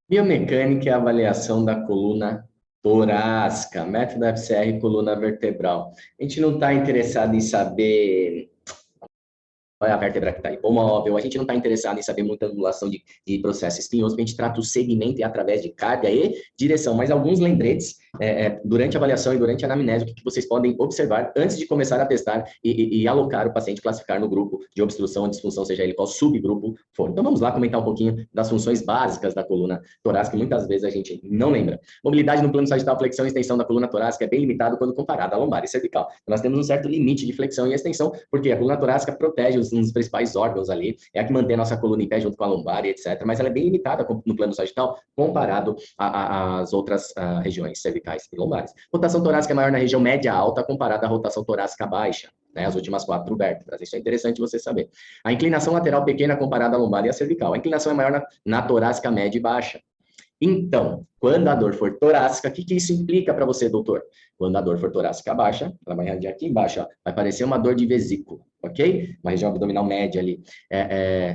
Biomecânica e avaliação da coluna torácica, método FCR, coluna vertebral. A gente não está interessado em saber qual é a vértebra que está hipomóvel, a gente não está interessado em saber muita angulação de processo espinhoso, porque a gente trata o segmento e através de carga e direção, mas alguns lembretes durante a avaliação e durante a anamnese, o que vocês podem observar antes de começar a testar e alocar o paciente, classificar no grupo de obstrução ou disfunção, seja ele qual subgrupo for. Então vamos lá comentar um pouquinho das funções básicas da coluna torácica, que muitas vezes a gente não lembra. Mobilidade no plano sagital, flexão e extensão da coluna torácica é bem limitado quando comparada à lombar e cervical. Então, nós temos um certo limite de flexão e extensão, porque a coluna torácica protege um dos principais órgãos ali, é a que mantém a nossa coluna em pé junto com a lombar e etc. Mas ela é bem limitada no plano sagital comparado às outras regiões cervicais e lombares. Rotação torácica é maior na região média alta comparada à rotação torácica baixa, né, as últimas 4 vértebras. Isso é interessante você saber. A inclinação lateral pequena comparada à lombar e à cervical. A inclinação é maior na torácica média e baixa. Então, quando a dor for torácica, o que isso implica para você, doutor? Quando a dor for torácica baixa, ela vai irradiar aqui embaixo, ó, vai parecer uma dor de vesícula, ok? Uma região abdominal média ali.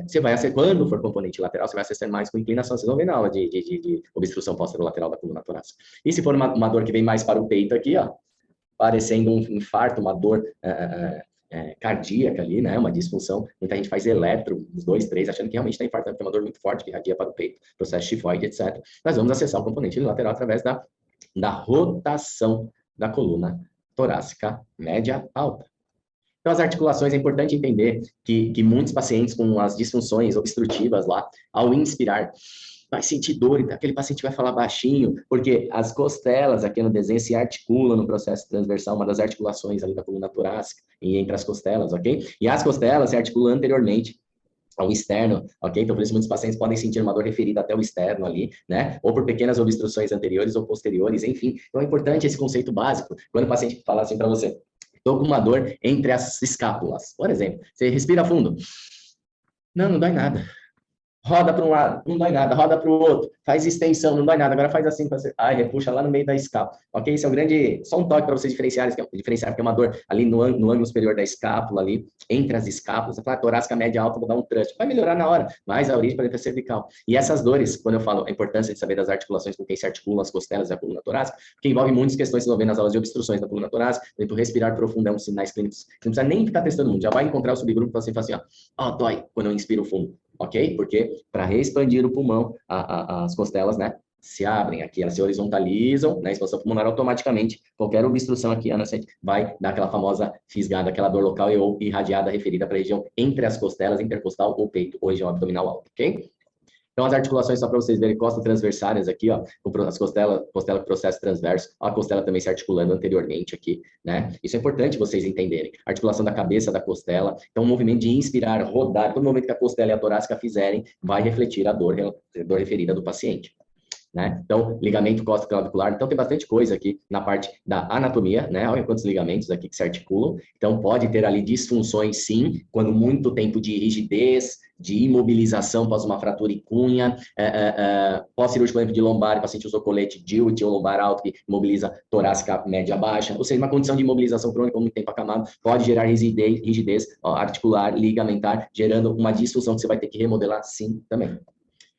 Você vai acessar, quando for componente lateral, você vai acessar mais com inclinação, vocês vão ver na aula de obstrução lateral da coluna torácica. E se for uma dor que vem mais para o peito aqui, ó, parecendo um infarto, uma dor cardíaca ali, né? Uma disfunção. Muita gente faz eletro, uns 2, 3, achando que realmente está infartando, porque é uma dor muito forte que irradia para o peito, processo tifoide, etc. Nós vamos acessar o componente lateral através da rotação da coluna torácica média alta. Então, as articulações, é importante entender que muitos pacientes com as disfunções obstrutivas lá, ao inspirar, vai sentir dor, então aquele paciente vai falar baixinho, porque as costelas aqui no desenho se articulam no processo transversal, uma das articulações ali da coluna torácica e entre as costelas, ok? E as costelas se articulam anteriormente ao externo, ok? Então, por isso, muitos pacientes podem sentir uma dor referida até o externo ali, né? Ou por pequenas obstruções anteriores ou posteriores, enfim. Então, é importante esse conceito básico. Quando o paciente fala assim para você, estou com uma dor entre as escápulas, por exemplo, você respira fundo. Não, não dói nada. Roda para um lado, não dói nada, roda para o outro, faz extensão, não dói nada, agora faz assim, repuxa lá no meio da escápula, ok? Esse é um grande, só um toque para vocês diferenciarem, diferenciar, porque é uma dor ali no ângulo superior da escápula, ali, entre as escápulas, você fala, torácica, média, alta, vou dar um thrust, vai melhorar na hora, mas a origem pode ser cervical. E essas dores, quando eu falo a importância de saber das articulações com quem se articulam as costelas e a coluna torácica, porque envolve muitas questões envolvendo nas aulas de obstruções da coluna torácica, por exemplo, respirar profundo é um sinais clínicos, você não precisa nem ficar testando muito, já vai encontrar o subgrupo para você falar assim, ó, dói quando eu inspiro fundo, ok? Porque para reexpandir o pulmão, as costelas, né, se abrem aqui, elas se horizontalizam, na expansão pulmonar automaticamente, qualquer obstrução aqui, Ana, vai dar aquela famosa fisgada, aquela dor local ou irradiada referida para a região entre as costelas, intercostal ou peito, ou região abdominal alta, ok? Então, as articulações, só para vocês verem, costas transversárias aqui, ó, as costelas, costela processo transverso, a costela também se articulando anteriormente aqui, né? Isso é importante vocês entenderem. Articulação da cabeça da costela, então, o movimento de inspirar, rodar, todo momento que a costela e a torácica fizerem, vai refletir a dor referida do paciente. Né? Então, ligamento costa-clavicular. Então, tem bastante coisa aqui na parte da anatomia, né? Olha quantos ligamentos aqui que se articulam. Então, pode ter ali disfunções, sim, quando muito tempo de rigidez, de imobilização após uma fratura e cunha, pós-cirúrgico, por exemplo, de lombar, o paciente usou colete DILT ou lombar alto, que imobiliza torácica média baixa, ou seja, uma condição de imobilização crônica com muito tempo acamado, pode gerar rigidez articular, ligamentar, gerando uma disfunção que você vai ter que remodelar, sim, também.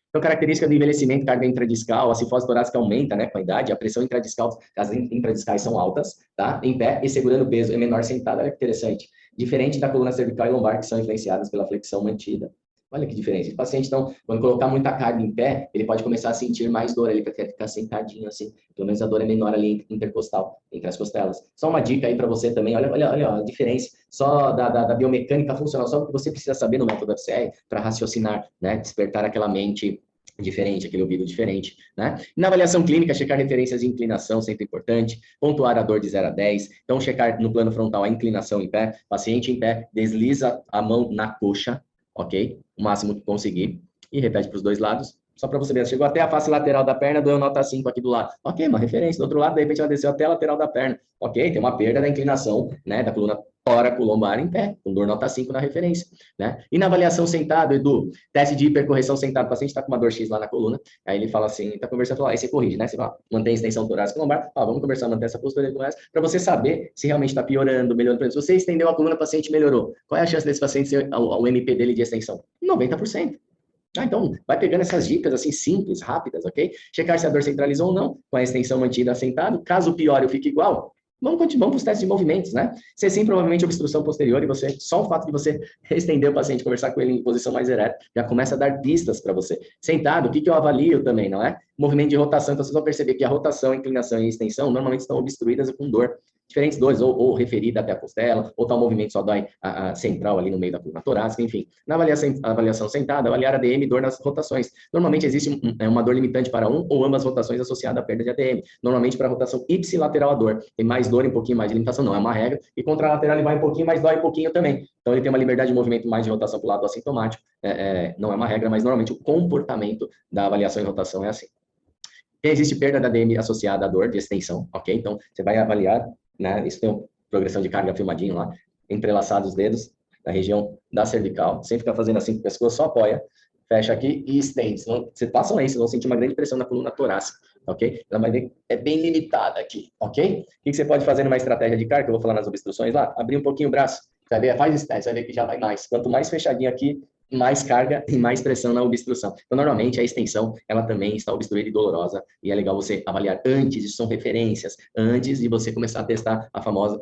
Então, característica do envelhecimento cardio intradiscal, a cifose torácica aumenta, né, com a idade, a pressão intradiscal, as intradiscais são altas, tá? Em pé e segurando o peso, é menor sentado, olha que interessante. Diferente da coluna cervical e lombar, que são influenciadas pela flexão mantida. Olha que diferença. O paciente, então, quando colocar muita carga em pé, ele pode começar a sentir mais dor, ele vai ficar sentadinho assim. Pelo menos a dor é menor ali intercostal, entre as costelas. Só uma dica aí para você também, olha a diferença só da biomecânica funcional, só o que você precisa saber no método FCR para raciocinar, né? Despertar aquela mente diferente, aquele ouvido diferente, né? Na avaliação clínica, checar referências de inclinação, sempre importante, pontuar a dor de 0 a 10, então checar no plano frontal a inclinação em pé, paciente em pé, desliza a mão na coxa, ok? O máximo que conseguir, e repete para os dois lados, só para você ver, chegou até a face lateral da perna, doeu nota 5 aqui do lado, ok, uma referência, do outro lado, de repente ela desceu até a lateral da perna, ok? Tem uma perda da inclinação, né, da coluna tóraco-lombar em pé, com dor nota 5 na referência, né? E na avaliação sentado, Edu, teste de hipercorreção sentado, o paciente está com uma dor X lá na coluna, aí ele fala assim, está conversando, fala, aí você corrige, né? Você fala, mantém a extensão torácica lombar, vamos conversar, manter essa postura com essa, para você saber se realmente está piorando, melhorando. Se você estendeu a coluna, o paciente melhorou. Qual é a chance desse paciente ser o MP dele de extensão? 90%. Então, vai pegando essas dicas assim simples, rápidas, ok? Checar se a dor centralizou ou não, com a extensão mantida assentado. Caso piore ou fique igual, vamos continuar para os testes de movimentos, né? Se sim, provavelmente obstrução posterior e você, só o fato de você estender o paciente, conversar com ele em posição mais ereta, já começa a dar pistas para você. Sentado, o que eu avalio também, não é? Movimento de rotação, então vocês vão perceber que a rotação, inclinação e extensão normalmente estão obstruídas com dor. Diferentes dores, ou referida até a costela, ou tal movimento só dói a central ali no meio da coluna torácica, enfim. Na avaliação sentada, avaliar ADM e dor nas rotações. Normalmente existe uma dor limitante para um ou ambas rotações associada à perda de ADM. Normalmente para a rotação ipsilateral a dor. Tem mais dor e um pouquinho mais de limitação, não é uma regra. E contralateral ele vai um pouquinho, mas dói um pouquinho também. Então ele tem uma liberdade de movimento mais de rotação para o lado assintomático. Não é uma regra, mas normalmente o comportamento da avaliação em rotação é assim. Existe perda da ADM associada à dor de extensão, ok? Então você vai avaliar, né? Isso tem uma progressão de carga filmadinho lá, entrelaçados os dedos na região da cervical. Sem ficar fazendo assim com o pescoço, só apoia, fecha aqui e estende. Vocês passam aí, vocês vão sentir uma grande pressão na coluna torácica, ok? Ela vai ver que é bem limitada aqui, ok? O que você pode fazer numa estratégia de carga, que eu vou falar nas obstruções lá? Abrir um pouquinho o braço. Você vai ver, faz esse teste, você vai ver que já vai mais. Quanto mais fechadinho aqui, mais carga e mais pressão na obstrução. Então, normalmente, a extensão, ela também está obstruída e dolorosa, e é legal você avaliar antes, isso são referências, antes de você começar a testar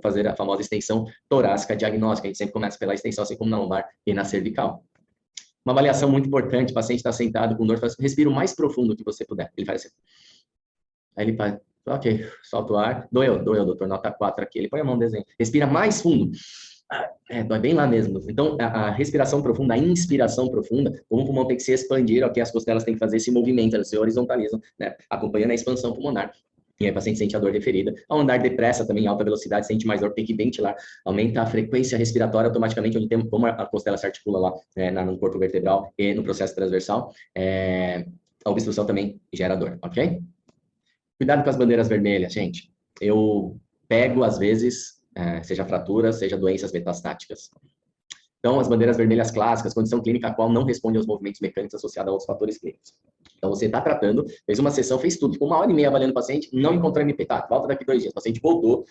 fazer a famosa extensão torácica diagnóstica. A gente sempre começa pela extensão, assim como na lombar e na cervical. Uma avaliação muito importante, o paciente está sentado com dor, respira o mais profundo que você puder. Ele faz assim. Aí ele faz, ok, solta o ar, doeu, doutor, nota 4 aqui. Ele põe a mão no desenho, respira mais fundo. Dói bem lá mesmo. Então, a respiração profunda, a inspiração profunda, como o pulmão tem que se expandir, ok, as costelas têm que fazer esse movimento, elas se horizontalizam, né, acompanhando a expansão pulmonar. E aí o paciente sente a dor referida. Ao andar depressa, também em alta velocidade, sente mais dor, tem que ventilar. Aumenta a frequência respiratória automaticamente, onde tem como a costela se articula lá no corpo vertebral e no processo transversal. A obstrução também gera dor, ok? Cuidado com as bandeiras vermelhas, gente. Eu pego, às vezes, seja fratura, seja doenças metastáticas. Então, as bandeiras vermelhas clássicas, condição clínica a qual não responde aos movimentos mecânicos associados a outros fatores clínicos. Então, você está tratando, fez uma sessão, fez tudo, ficou 1h30 avaliando o paciente, não encontrou MP, tá, volta daqui 2 dias, o paciente voltou,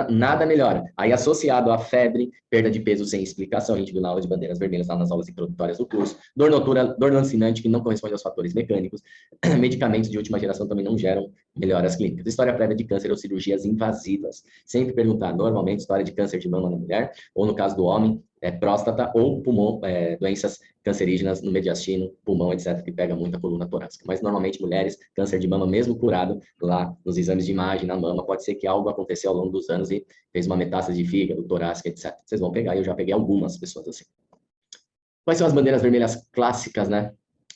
nada melhora. Aí, associado a febre, perda de peso sem explicação, a gente viu na aula de bandeiras vermelhas, lá nas aulas introdutórias do curso, dor noturna, dor lancinante, que não corresponde aos fatores mecânicos, medicamentos de última geração também não geram melhoras clínicas. História prévia de câncer ou cirurgias invasivas. Sempre perguntar, normalmente, história de câncer de mama na mulher, ou no caso do homem, próstata ou pulmão, doenças cancerígenas no mediastino, pulmão, etc., que pega muito a coluna torácica. Mas, normalmente, mulheres, câncer de mama, mesmo curado, lá nos exames de imagem, na mama, pode ser que algo aconteceu ao longo dos anos e fez uma metástase de fígado, torácica, etc. Vocês vão pegar, eu já peguei algumas pessoas assim. Quais são as bandeiras vermelhas clássicas, né?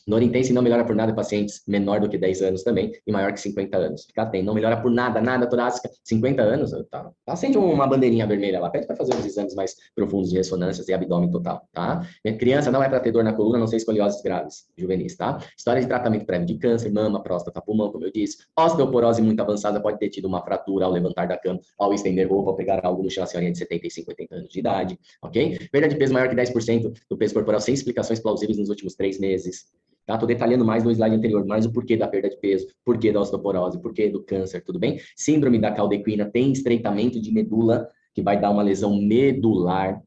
Dor intensa e não melhora por nada em pacientes menor do que 10 anos também e maior que 50 anos. Fica atento, não melhora por nada torácica, 50 anos, tá? Acende uma bandeirinha vermelha lá, pede para fazer os exames mais profundos de ressonâncias e abdômen total, tá? Criança não é para ter dor na coluna, não ser escolioses graves, juvenis, tá? História de tratamento prévio de câncer, mama, próstata, pulmão, como eu disse. Osteoporose muito avançada, pode ter tido uma fratura ao levantar da cama, ao estender roupa, ao pegar algo no chão, a senhorinha de 75, 80 anos de idade, ok? Perda de peso maior que 10% do peso corporal sem explicações plausíveis nos últimos 3 meses. Tá? Tô detalhando mais no slide anterior, mais o porquê da perda de peso, porquê da osteoporose, porquê do câncer, tudo bem? Síndrome da caldequina tem estreitamento de medula, que vai dar uma lesão medular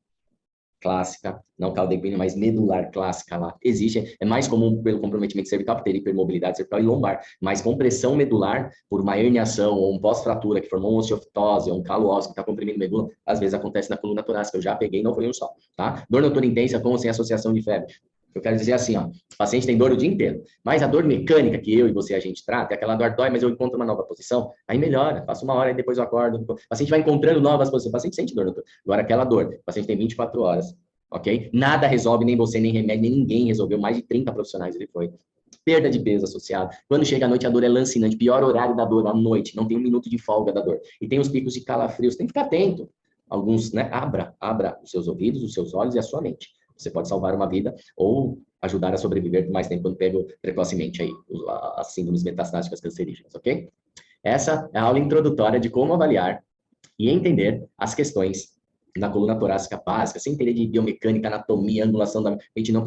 clássica, não caldequina, mas medular clássica lá. Existe, é mais comum pelo comprometimento cervical, por ter hipermobilidade cervical e lombar, mas compressão medular por uma herniação ou um pós-fratura que formou uma osteoftose ou um calo ósseo que está comprimindo medula, às vezes acontece na coluna torácica. Eu já peguei, não foi um só, tá? Dor noturna intensa com ou sem associação de febre. Eu quero dizer assim, ó, o paciente tem dor o dia inteiro, mas a dor mecânica que eu e você a gente trata, é aquela dor dói, mas eu encontro uma nova posição, aí melhora, faço 1 hora e depois eu acordo. O paciente vai encontrando novas posições, o paciente sente dor. Agora aquela dor, o paciente tem 24 horas, ok? Nada resolve, nem você, nem remédio, nem ninguém resolveu, mais de 30 profissionais ele foi. Perda de peso associada. Quando chega à noite, a dor é lancinante, pior horário da dor, à noite, não tem 1 minuto de folga da dor. E tem os picos de calafrios, tem que ficar atento. Alguns, né, abra os seus ouvidos, os seus olhos e a sua mente. Você pode salvar uma vida ou ajudar a sobreviver por mais tempo quando pego precocemente aí as síndromes metastáticas cancerígenas, ok? Essa é a aula introdutória de como avaliar e entender as questões da coluna torácica básica, sem entender de biomecânica, anatomia, angulação da... A gente não